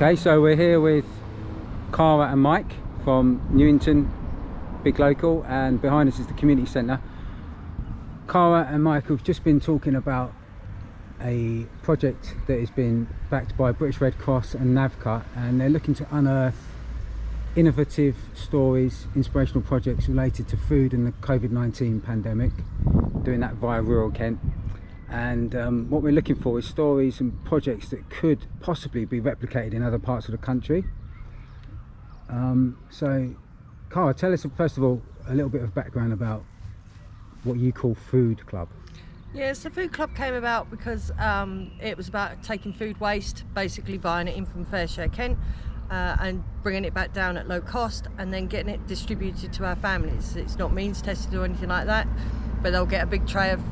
Okay, so we're here with Cara and Mike from Newington Big Local, and behind us is the community centre. Cara and Mike have just been talking about a project that has been backed by British Red Cross and NAVCA, and they're looking to unearth innovative stories, inspirational projects related to food and the COVID-19 pandemic, doing that via rural Kent. And what we're looking for is stories and projects that could possibly be replicated in other parts of the country. So Cara, tell us first of all a little bit of background about what you call Food Club. Yes, the Food Club came about because it was about taking food waste, basically buying it in from Fair Share Kent and bringing it back down at low cost and then getting it distributed to our families. It's not means tested or anything like that, but they'll get a big tray of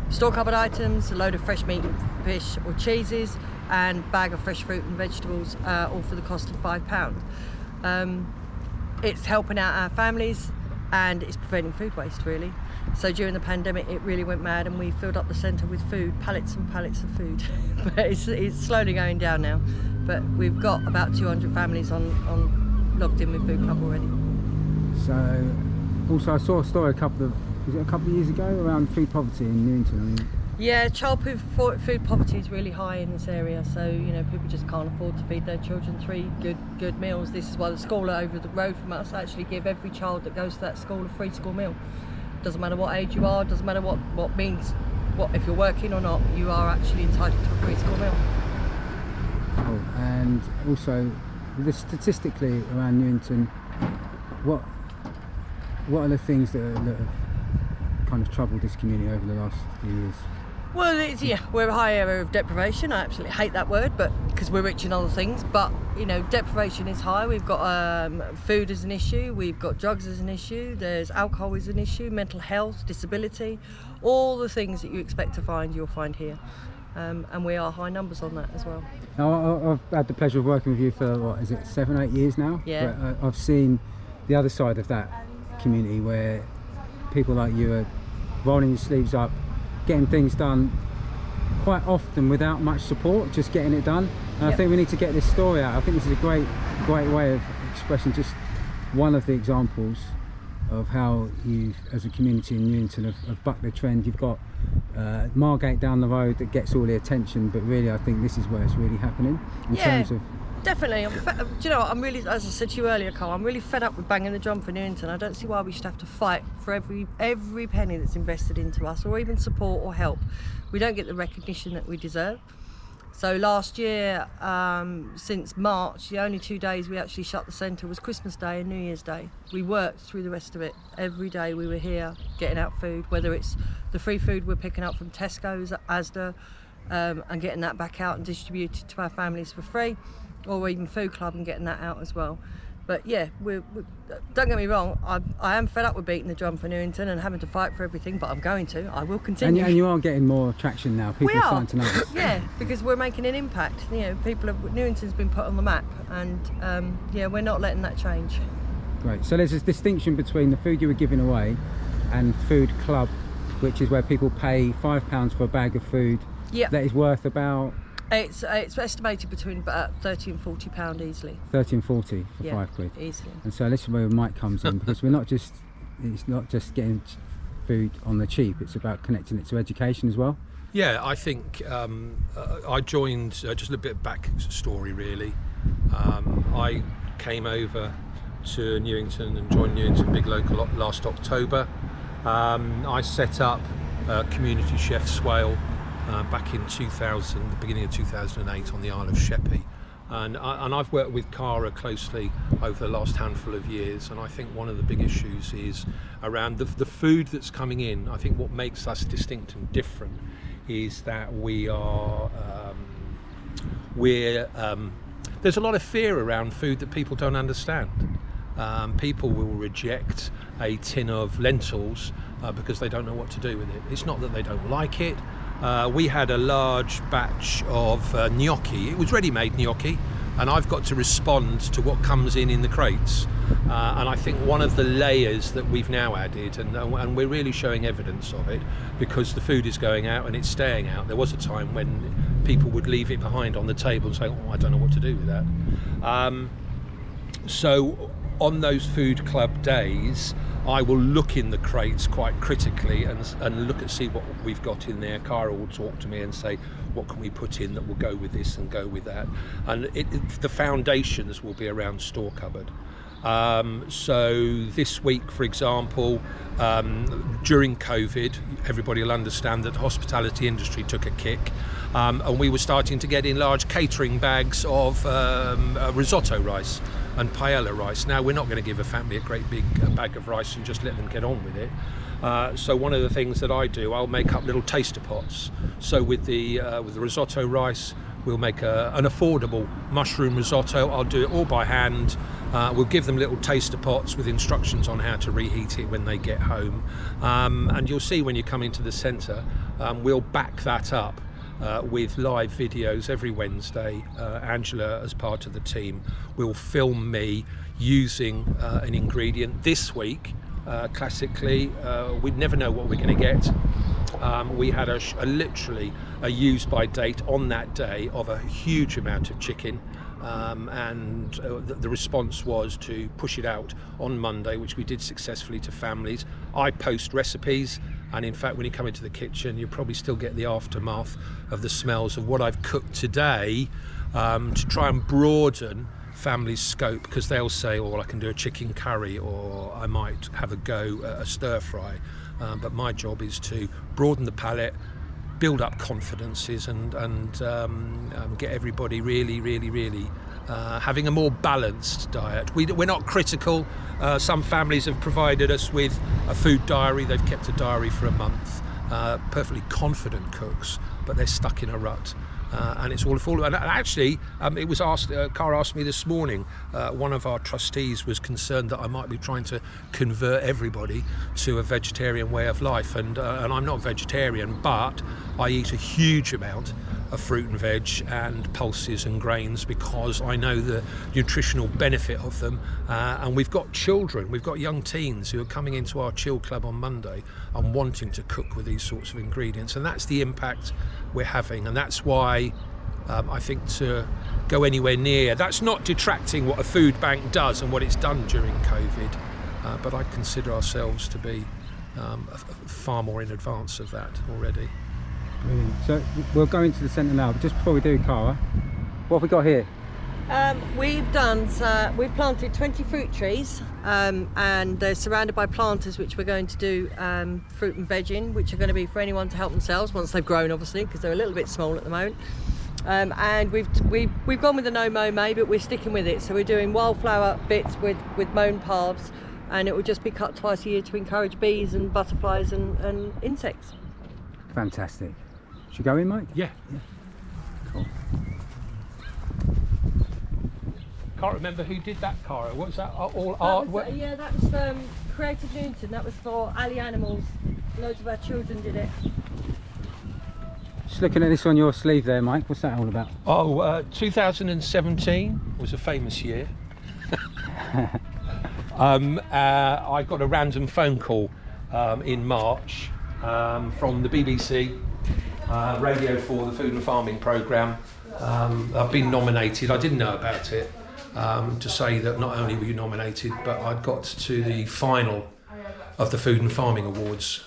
store cupboard items, a load of fresh meat, fish or cheeses, and a bag of fresh fruit and vegetables, all for the cost of £5. It's helping out our families and it's preventing food waste, really. So during the pandemic it really went mad and we filled up the centre with food, pallets and pallets of food. But it's slowly going down now, but we've got about 200 families on logged in with Food Club already. So also I saw a story a couple of years ago around food poverty in Newington. Yeah, childhood food poverty is really high in this area, so you know people just can't afford to feed their children 3 good meals. This is why the school over the road from us actually give every child that goes to that school a free school meal. Doesn't matter what age you are, doesn't matter what if you're working or not, you are actually entitled to a free school meal. Oh, and also statistically around Newington, what are the things that have kind of troubled this community over the last few years? Well, we're a high area of deprivation. I absolutely hate that word, but because we're rich in other things. But you know, deprivation is high. We've got food as an issue. We've got drugs as an issue. There's alcohol as an issue. Mental health, disability, all the things that you expect to find, you'll find here. And we are high numbers on that as well. Now, I've had the pleasure of working with you for what is it, 7-8 years now? Yeah. But I've seen the other side of that community where people like you are rolling your sleeves up, getting things done quite often without much support, just getting it done. And I think we need to get this story out. I think this is a great way of expressing just one of the examples of how you as a community in Newington have bucked the trend. You've got Margate down the road that gets all the attention, but really I think this is where it's really happening in terms of... Definitely. Do you know what, I'm really, as I said to you earlier, Carl, I'm really fed up with banging the drum for Newington. I don't see why we should have to fight for every penny that's invested into us, or even support or help. We don't get the recognition that we deserve. So last year, since March, the only 2 days we actually shut the centre was Christmas Day and New Year's Day. We worked through the rest of it. Every day we were here getting out food, whether it's the free food we're picking up from Tesco's, Asda, and getting that back out and distributed to our families for free, or even Food Club and getting that out as well. But yeah, don't get me wrong, I am fed up with beating the drum for Newington and having to fight for everything, but I'm going to. I will continue. And you are getting more traction now. People are starting to notice. Yeah, because we're making an impact. You know, Newington's been put on the map, and we're not letting that change. Great. So there's this distinction between the food you were giving away and Food Club, which is where people pay £5 for a bag of food. Yeah. That is worth about... It's estimated between about £30 and £40 easily. 30 and 40 for £5. Easily. And so this is where Mike comes in, because it's not just getting food on the cheap, it's about connecting it to education as well. Yeah, I think I joined, just a little bit of back story really. I came over to Newington and joined Newington Big Local last October. I set up Community Chef Swale back in the beginning of 2008 on the Isle of Sheppey, and I've worked with Cara closely over the last handful of years, and I think one of the big issues is around the food that's coming in. I think what makes us distinct and different is that there's a lot of fear around food that people don't understand. People will reject a tin of lentils because they don't know what to do with it. It's not that they don't like it. we had a large batch of gnocchi. It was ready-made gnocchi, and I've got to respond to what comes in the crates. And I think one of the layers that we've now added, and we're really showing evidence of it, because the food is going out and it's staying out. There was a time when people would leave it behind on the table and say, oh, I don't know what to do with that. So on those food club days, I will look in the crates quite critically and look see what we've got in there. Cara will talk to me and say, what can we put in that will go with this and go with that? And the foundations will be around store cupboard. So this week, for example, during COVID, everybody will understand that the hospitality industry took a kick, and we were starting to get in large catering bags of risotto rice and paella rice. Now, we're not going to give a family a great big bag of rice and just let them get on with it. So one of the things that I do, I'll make up little taster pots. So with the risotto rice, we'll make an affordable mushroom risotto. I'll do it all by hand. We'll give them little taster pots with instructions on how to reheat it when they get home. And you'll see when you come into the centre, we'll back that up with live videos every Wednesday. Angela, as part of the team, will film me using an ingredient. This week, classically, we'd never know what we're going to get. We had literally a use by date on that day of a huge amount of chicken, and the response was to push it out on Monday, which we did successfully to families. I post recipes, and in fact when you come into the kitchen you'll probably still get the aftermath of the smells of what I've cooked today, to try and broaden family's scope, because they'll say, oh, well, I can do a chicken curry, or I might have a go at a stir fry. But my job is to broaden the palette, build up confidences, and get everybody really having a more balanced diet. We're not critical. Some families have provided us with a food diary. They've kept a diary for a month. Perfectly confident cooks, but they're stuck in a rut. And it's all full. And actually, it was asked. Cara asked me this morning. One of our trustees was concerned that I might be trying to convert everybody to a vegetarian way of life, and I'm not vegetarian, but I eat a huge amount of fruit and veg and pulses and grains, because I know the nutritional benefit of them. And we've got children, we've got young teens who are coming into our chill club on Monday and wanting to cook with these sorts of ingredients, and that's the impact we're having. And that's why I think to go anywhere near, that's not detracting what a food bank does and what it's done during COVID, but I consider ourselves to be far more in advance of that already. Brilliant. So we'll go into the centre now, but just before we do, Cara, what have we got here? We've planted 20 fruit trees, and they're surrounded by planters, which we're going to do fruit and veg in, which are going to be for anyone to help themselves once they've grown, obviously, because they're a little bit small at the moment. And we've gone with the no mow May, but we're sticking with it. So we're doing wildflower bits with mown paths, and it will just be cut twice a year to encourage bees and butterflies and insects. Fantastic. Should we go in, Mike? Yeah. Cool. Can't remember who did that, Cara. What's that? All art? Yeah, that was Creative Newington. That was for Ali Animals. Loads of our children did it. Just looking at this on your sleeve there, Mike. What's that all about? 2017 was a famous year. I got a random phone call in March from the BBC, Radio 4, the Food and Farming programme. I've been nominated. I didn't know about it. To say that not only were you nominated, but I'd got to the final of the Food and Farming Awards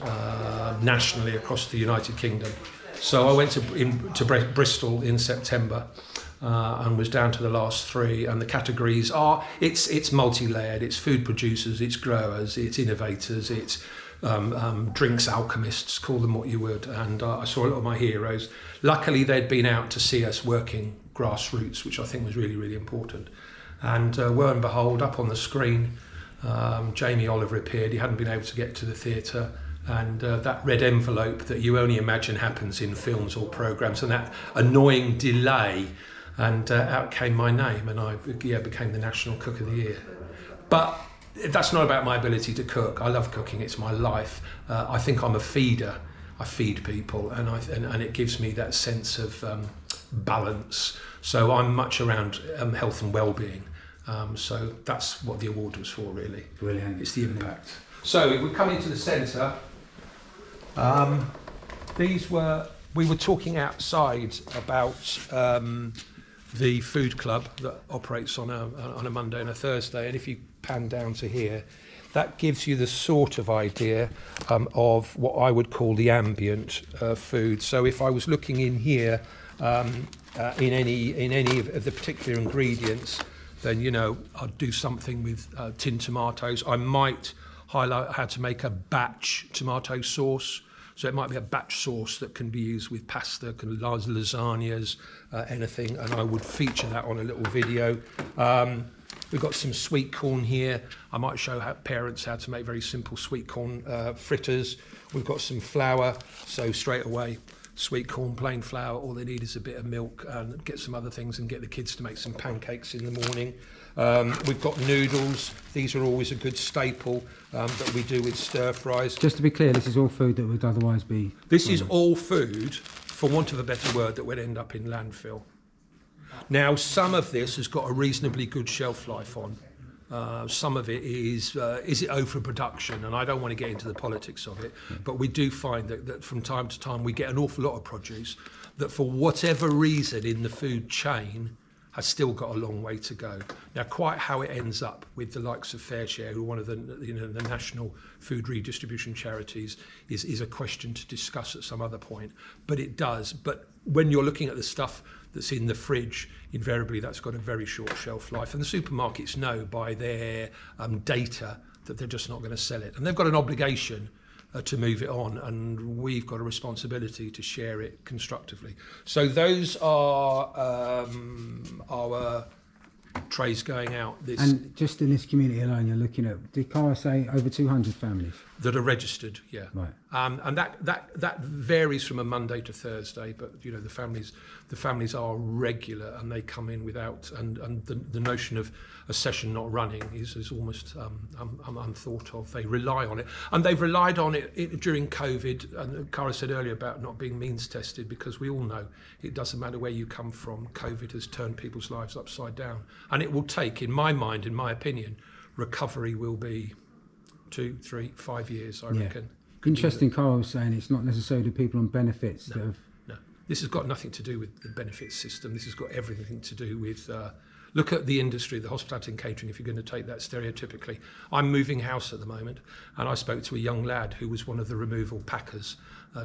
nationally across the United Kingdom. So I went to Bristol in September and was down to the last three. And the categories are, it's multi-layered. It's food producers, it's growers, it's innovators, it's drinks alchemists, call them what you would. And I saw a lot of my heroes. Luckily, they'd been out to see us working grassroots, which I think was really, really important. And lo and behold, up on the screen, Jamie Oliver appeared. He hadn't been able to get to the theatre, and that red envelope that you only imagine happens in films or programmes, and that annoying delay, and out came my name, and I became the National Cook of the Year. But that's not about my ability to cook. I love cooking, it's my life. I think I'm a feeder I feed people, and it gives me that sense of balance. So I'm much around health and well-being. So that's what the award was for, really. Brilliant. It's the impact. So we come into the centre. We were talking outside about the food club that operates on a Monday and a Thursday, and if you pan down to here, that gives you the sort of idea of what I would call the ambient food. So if I was looking in here in any of the particular ingredients, then I'd do something with tinned tomatoes. I might highlight how to make a batch tomato sauce. So it might be a batch sauce that can be used with pasta, lasagnas, anything, and I would feature that on a little video. We've got some sweet corn here. I might show parents how to make very simple sweet corn fritters. We've got some flour, so straight away, sweet corn, plain flour. All they need is a bit of milk and get some other things and get the kids to make some pancakes in the morning. We've got noodles. These are always a good staple that we do with stir fries. Just to be clear, this is all food that would otherwise be... This is all food, for want of a better word, that would end up in landfill. Now, some of this has got a reasonably good shelf life on. Some of it is it overproduction? And I don't want to get into the politics of it, but we do find that from time to time we get an awful lot of produce that for whatever reason in the food chain has still got a long way to go. Now, quite how it ends up with the likes of FareShare, who are one of the national food redistribution charities, is a question to discuss at some other point. But it does. But when you're looking at the stuff that's in the fridge, invariably that's got a very short shelf life. And the supermarkets know by their data that they're just not going to sell it. And they've got an obligation to move it on, and we've got a responsibility to share it constructively. So those are our trays going out. And just in this community alone, you're looking at, did Cara say over 200 families? That are registered, yeah. Right. And that varies from a Monday to Thursday, but the families are regular and they come in without, and the notion of a session not running is almost unthought of. They rely on it, and they've relied on it during COVID. And Cara said earlier about not being means tested, because we all know it doesn't matter where you come from. COVID has turned people's lives upside down, and it will take, in my mind, in my opinion, recovery will be 2, 3, 5 years, I reckon. Interesting, Carl was saying it's not necessarily people on benefits that have... No, this has got nothing to do with the benefits system. This has got everything to do with... look at the industry, the hospitality and catering, if you're going to take that stereotypically. I'm moving house at the moment, and I spoke to a young lad who was one of the removal packers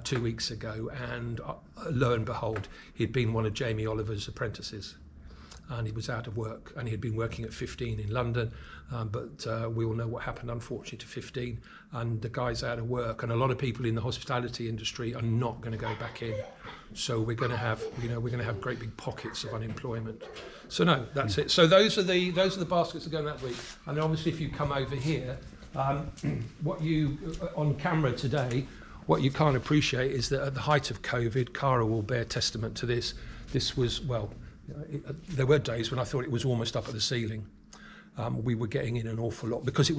2 weeks ago, and lo and behold, he'd been one of Jamie Oliver's apprentices. And he was out of work, and he had been working at 15 in London, but we all know what happened, unfortunately, to 15, and the guy's out of work, and a lot of people in the hospitality industry are not going to go back in. So we're going to have, great big pockets of unemployment. So no, that's it. So those are the baskets that go in that week. And then obviously, if you come over here, what you on camera today, what you can't appreciate is that at the height of COVID, Cara will bear testament to this. This was there were days when I thought it was almost up at the ceiling. We were getting in an awful lot because it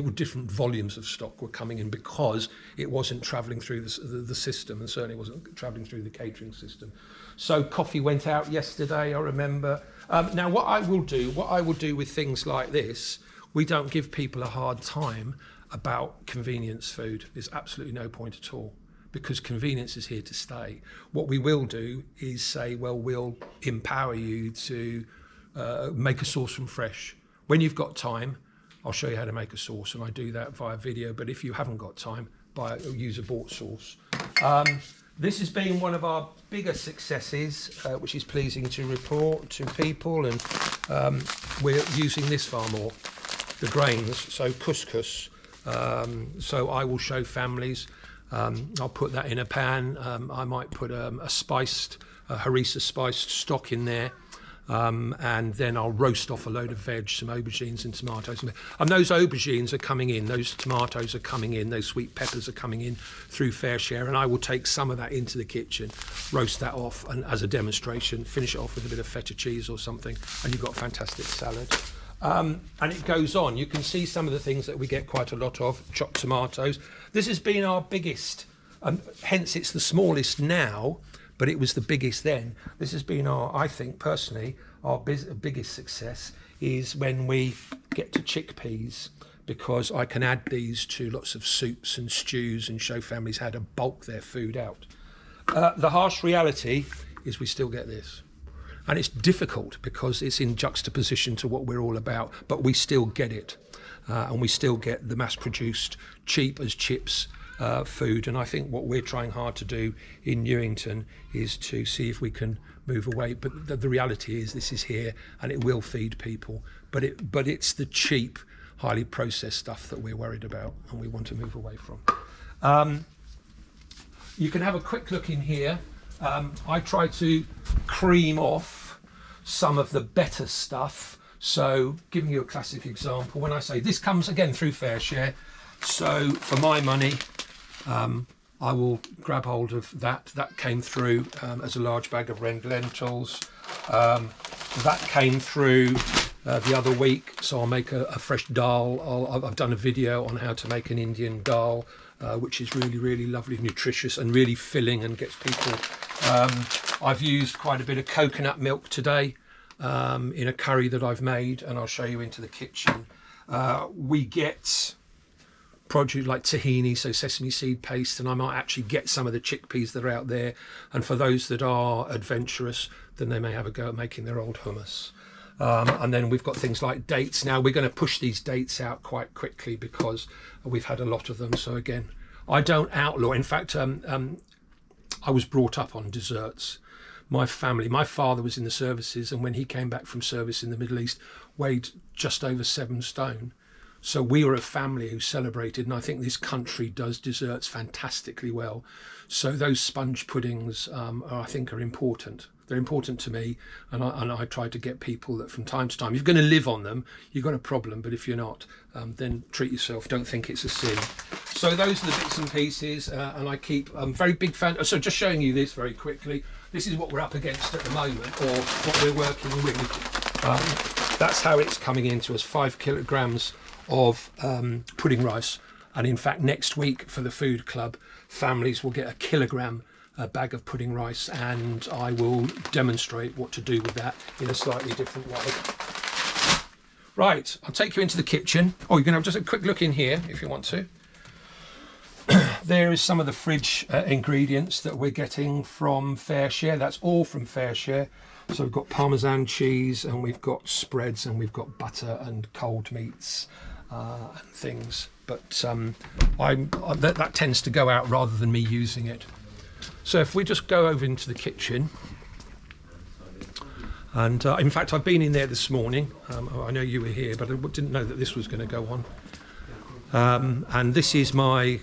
were different volumes of stock were coming in, because it wasn't travelling through the system, and certainly wasn't travelling through the catering system. So coffee went out yesterday, I remember. Now what I will do with things like this, we don't give people a hard time about convenience food. There's absolutely no point at all, because convenience is here to stay. What we will do is say, well, we'll empower you to make a sauce from fresh. When you've got time, I'll show you how to make a sauce, and I do that via video, but if you haven't got time, use a bought sauce. This has been one of our bigger successes, which is pleasing to report to people, and we're using this far more, the grains, so couscous. So I will show families. I'll put that in a pan. I might put a harissa spiced stock in there, and then I'll roast off a load of veg, some aubergines and tomatoes. And those aubergines are coming in, those tomatoes are coming in, those sweet peppers are coming in through FareShare, and I will take some of that into the kitchen, roast that off, and as a demonstration, finish it off with a bit of feta cheese or something, and you've got a fantastic salad. And it goes on. You can see some of the things that we get quite a lot of, chopped tomatoes. This has been our biggest hence it's the smallest now, but it was the biggest then. This has been I think personally, our biggest success is when we get to chickpeas, because I can add these to lots of soups and stews and show families how to bulk their food out. The harsh reality is we still get this. And it's difficult because it's in juxtaposition to what we're all about, but we still get it. And we still get the mass-produced, cheap as chips food. And I think what we're trying hard to do in Newington is to see if we can move away. But the reality is this is here and it will feed people. But it's the cheap, highly processed stuff that we're worried about and we want to move away from. You can have a quick look in here. I try to cream off some of the better stuff. So giving you a classic example, when I say this comes again through FareShare, so for my money, I will grab hold of that. That came through as a large bag of red lentils. That came through the other week, so I'll make a fresh dal. I've done a video on how to make an Indian dal, which is really, really lovely, nutritious and really filling and gets people. I've used quite a bit of coconut milk today in a curry that I've made, and I'll show you into the kitchen. We get produce like tahini, so sesame seed paste, and I might actually get some of the chickpeas that are out there. And for those that are adventurous, then they may have a go at making their old hummus. And then we've got things like dates. Now we're going to push these dates out quite quickly because we've had a lot of them. So again, I don't outlaw. In fact, I was brought up on desserts. My father was in the services, and when he came back from service in the Middle East, weighed just over 7 stone. So we were a family who celebrated, and I think this country does desserts fantastically well. So those sponge puddings, I think, are important. They're important to me, and I try to get people that from time to time, if you're going to live on them, you've got a problem, but if you're not, then treat yourself. Don't think it's a sin. So those are the bits and pieces, and I keep very big fan. So just showing you this very quickly. This is what we're up against at the moment, or what we're working with. That's how it's coming into us, 5 kilograms of pudding rice. And in fact, next week for the food club, families will get a kilogram bag of pudding rice, and I will demonstrate what to do with that in a slightly different way. Right, I'll take you into the kitchen. Oh, you can have just a quick look in here if you want to. There is some of the fridge ingredients that we're getting from FareShare. That's all from FareShare. So we've got Parmesan cheese, and we've got spreads, and we've got butter and cold meats and things. But that tends to go out rather than me using it. So if we just go over into the kitchen, and in fact I've been in there this morning. I know you were here, but I didn't know that this was going to go on. And this is my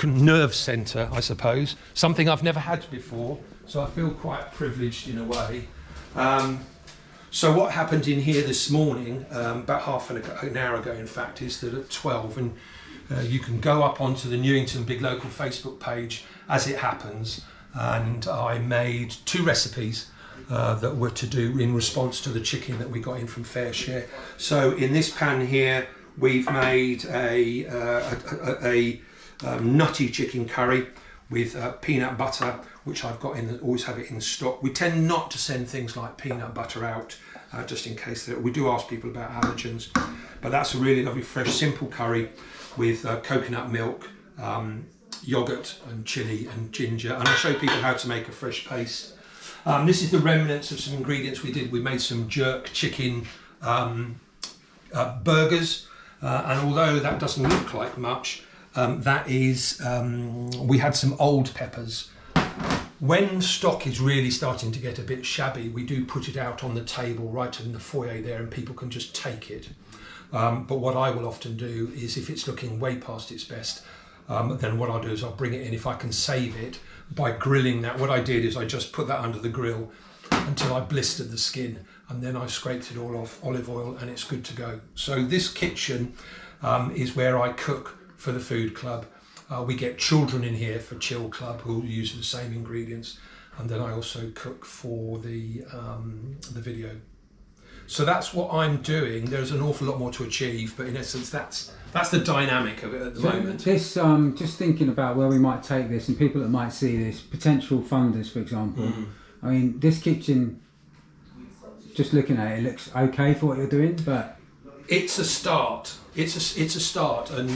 nerve centre, I suppose, something I've never had before, so I feel quite privileged in a way. So what happened in here this morning, about half an hour ago in fact, is that at 12, and you can go up onto the Newington Big Local Facebook page as it happens, and I made 2 recipes that were to do in response to the chicken that we got in from FareShare. So in this pan here, we've made a nutty chicken curry with peanut butter, which I've got always have it in stock. We tend not to send things like peanut butter out, just in case we do ask people about allergens. But that's a really lovely, fresh, simple curry with coconut milk, yogurt and chilli and ginger. And I'll show people how to make a fresh paste. This is the remnants of some ingredients we did. We made some jerk chicken burgers, and although that doesn't look like much, that is, we had some old peppers. When stock is really starting to get a bit shabby, we do put it out on the table right in the foyer there, and people can just take it. But what I will often do is, if it's looking way past its best, then what I'll do is I'll bring it in, if I can save it, by grilling that. What I did is I just put that under the grill until I blistered the skin, and then I scraped it all off, olive oil, and it's good to go. So this kitchen is where I cook for the food club. We get children in here for Chill Club who use the same ingredients, and then I also cook for the video. So that's what I'm doing. There's an awful lot more to achieve, but in essence, that's the dynamic of it at the moment. This, just thinking about where we might take this and people that might see this, potential funders, for example. I mean, this kitchen, just looking at it, looks okay for what you're doing, but it's a start. It's a start, and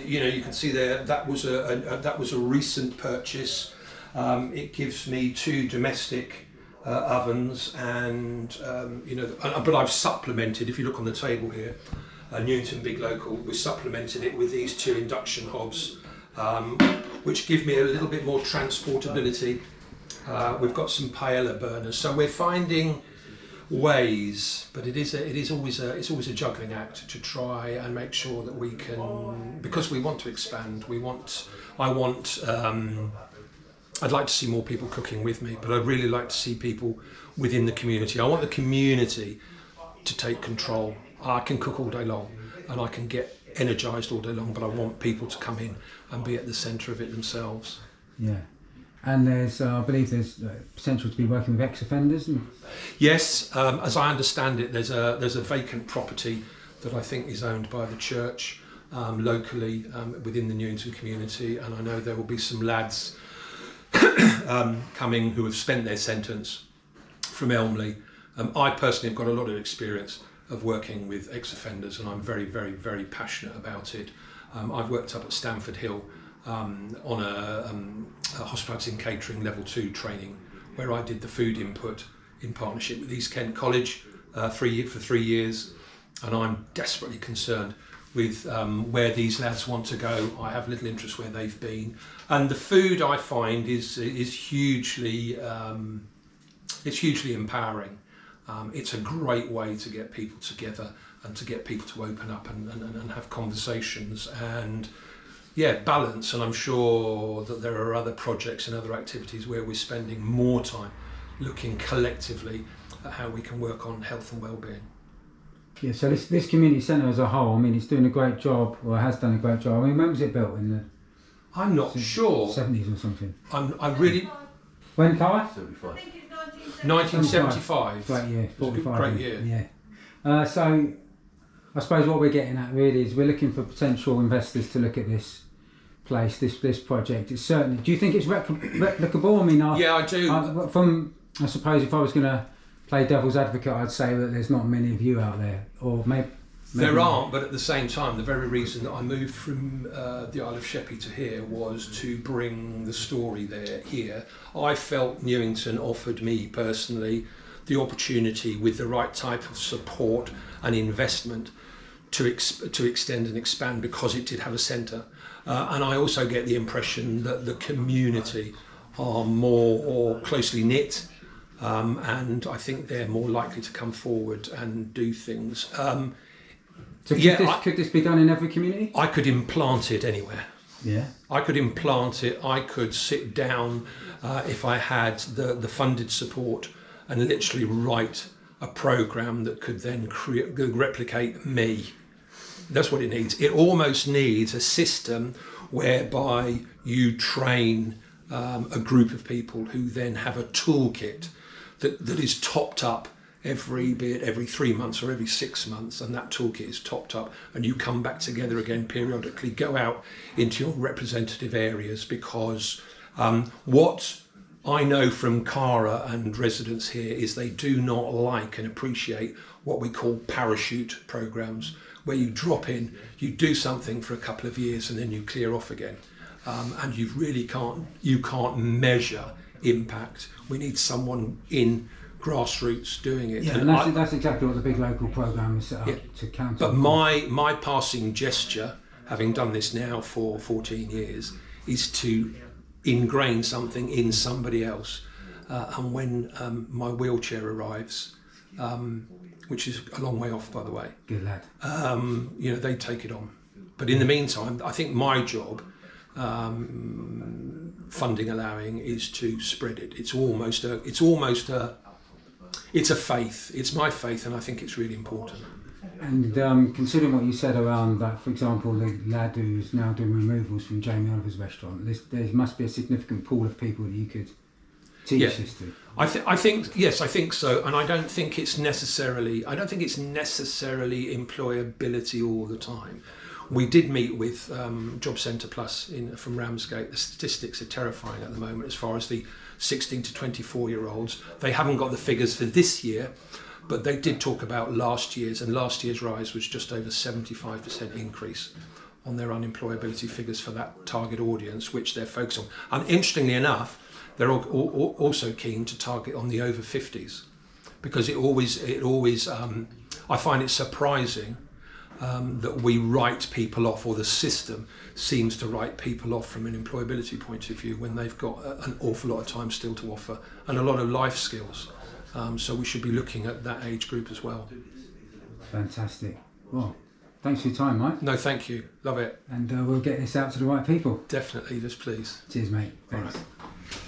you know, you can see there that was a recent purchase. It gives me 2 domestic ovens, and you know, but I've supplemented. If you look on the table here, Newington Big Local, we supplemented it with these 2 induction hobs, which give me a little bit more transportability. We've got some paella burners, so we're finding ways, but it's always a juggling act to try and make sure that we can, because we want to expand. I'd like to see more people cooking with me, but I'd really like to see people within the community. I want the community to take control. I can cook all day long and I can get energised all day long, but I want people to come in and be at the centre of it themselves. Yeah. And there's, I believe there's potential to be working with ex-offenders. Yes, as I understand it, there's a vacant property that I think is owned by the church locally within the Newington community, and I know there will be some lads coming who have spent their sentence from Elmley. I personally have got a lot of experience of working with ex-offenders, and I'm very, very, very passionate about it. I've worked up at Stamford Hill on a hospitality and catering level 2 training, where I did the food input in partnership with East Kent College for 3 years, and I'm desperately concerned with where these lads want to go. I have little interest where they've been, and the food I find is hugely empowering. It's a great way to get people together and to get people to open up and have conversations and balance. And I'm sure that there are other projects and other activities where we're spending more time looking collectively at how we can work on health and well-being. Yeah, so this community centre as a whole, I mean, it's doing a great job, or has done a great job. I mean, when was it built? In the I'm not sure. 70s or something? I really... When, Kai? 75. I think it's 1975. Great year, 45. Great year. Yeah. So, I suppose what we're getting at really is we're looking for potential investors to look at this place, this project. It's certainly... Do you think it's replicable? I mean, I do. I suppose if I was going to play devil's advocate, I'd say that there's not many of you out there, or maybe there aren't, but at the same time, the very reason that I moved from the Isle of Sheppey to here was to bring the story here. I felt Newington offered me personally the opportunity, with the right type of support and investment, to extend and expand, because it did have a centre. And I also get the impression that the community are more closely knit, and I think they're more likely to come forward and do things. So could this be done in every community? I could implant it anywhere. Yeah. I could implant it. I could sit down if I had the funded support and literally write a program that could then replicate me. That's what it needs. It almost needs a system whereby you train a group of people who then have a toolkit that is topped up every 3 months or every 6 months, and that toolkit is topped up, and you come back together again periodically, go out into your representative areas, because what I know from Cara and residents here is they do not like and appreciate what we call parachute programs, where you drop in, you do something for a couple of years, and then you clear off again, and you really can't measure impact. We need someone in grassroots doing it. Yeah, and that's exactly what the Big Local programme is set up to counter. But my passing gesture, having done this now for 14 years, is to ingrain something in somebody else. And when my wheelchair arrives, which is a long way off, by the way, good lad, they take it on. But in the meantime, I think my job, funding allowing, is to spread it. It's a faith. It's my faith, and I think it's really important. And considering what you said around that, for example, the lad who's now doing removals from Jamie Oliver's restaurant, there must be a significant pool of people that you could teach Yeah. this to? I think yes, I think so, and I don't think it's necessarily employability all the time. We did meet with Job Centre Plus from Ramsgate. The statistics are terrifying at the moment as far as the 16 to 24-year-olds. They haven't got the figures for this year, but they did talk about last year's, and last year's rise was just over 75% increase on their unemployability figures for that target audience, which they're focused on. And interestingly enough, they're also keen to target on the over 50s, because it always I find it surprising that we write people off, or the system seems to write people off from an employability point of view, when they've got an awful lot of time still to offer and a lot of life skills. So we should be looking at that age group as well. Fantastic. Well, thanks for your time, Mike. No, thank you. Love it. And we'll get this out to the right people. Definitely, just please. Cheers, mate. Thanks. All right.